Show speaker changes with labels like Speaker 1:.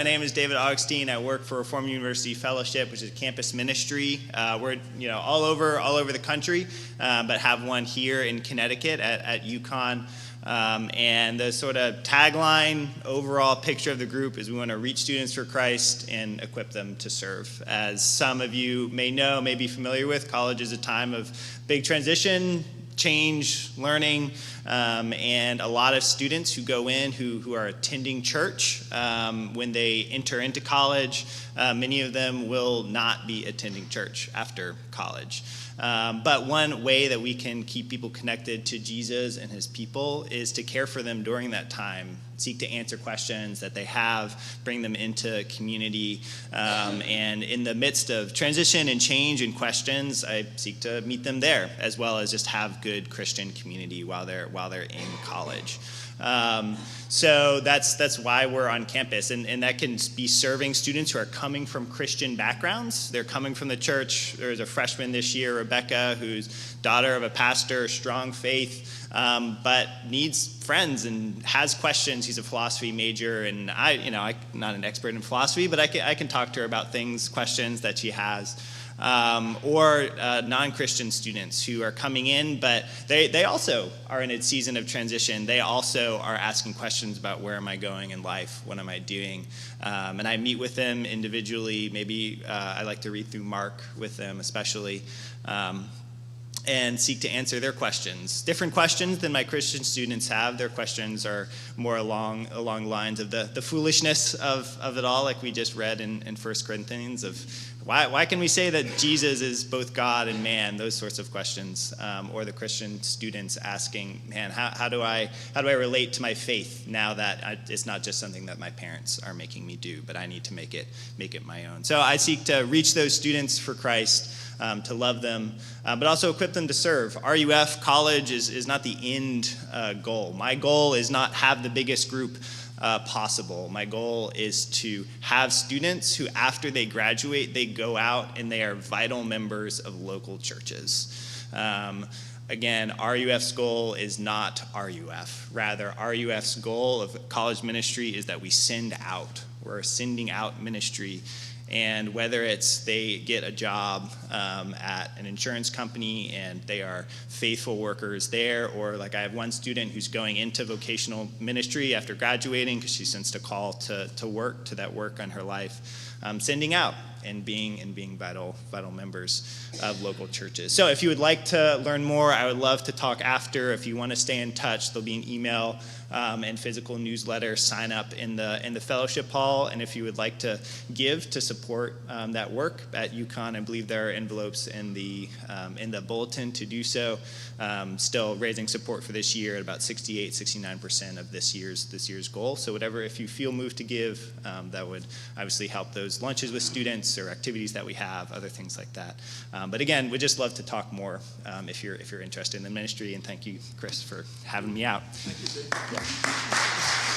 Speaker 1: My name is David Augustine. I work for Reformed University Fellowship, which is a campus ministry. We're all over the country, but have one here in Connecticut at UCONN. And the sort of tagline, overall picture of the group is we want to reach students for Christ and equip them to serve. As some of you may know, may be familiar with, college is a time of big transition, change, learning, and a lot of students who go in who are attending church, when they enter into college, many of them will not be attending church after college. But one way that we can keep people connected to Jesus and his people is to care for them during that time, seek to answer questions that they have, bring them into community, and in the midst of transition and change and questions, I seek to meet them there, as well as just have good Christian community while they're in college. So that's why we're on campus, and that can be serving students who are coming from Christian backgrounds. They're coming from the church. There's a freshman this year, Rebecca, who's daughter of a pastor, strong faith, but needs friends and has questions. He's a philosophy major, and I'm not an expert in philosophy, but I can talk to her about questions that she has. Or non-Christian students who are coming in, but they also are in a season of transition. They also are asking questions about where am I going in life, what am I doing, and I meet with them individually. Maybe I like to read through Mark with them especially, and seek to answer their questions. Different questions than my Christian students have. Their questions are more along the lines of the foolishness of it all, like we just read in 1 Corinthians, of why can we say that Jesus is both God and man, those sorts of questions. Or the Christian students asking, man, how do I relate to my faith now that it's not just something that my parents are making me do, but I need to make it my own. So I seek to reach those students for Christ, to love them, but also equip them to serve. RUF college is not the end goal. My goal is not have the biggest group possible. My goal is to have students who, after they graduate, they go out and they are vital members of local churches. Again, RUF's goal is not RUF. Rather, RUF's goal of college ministry is that we send out. We're a sending out ministry. And whether it's they get a job at an insurance company and they are faithful workers there, or like I have one student who's going into vocational ministry after graduating because she sensed a call to that work on her life, sending out and being vital members of local churches. So if you would like to learn more, I would love to talk after. If you want to stay in touch, there'll be an email and physical newsletter sign up in the fellowship hall. And if you would like to give to support that work at UConn, I believe there are envelopes in the bulletin to do so. Still raising support for this year at about 69% of this year's goal. So if you feel moved to give, that would obviously help those lunches with students or activities that we have, other things like that. But again, we'd just love to talk more if you're interested in the ministry. And thank you, Chris, for having me out.
Speaker 2: Thank you, Dave. Yeah.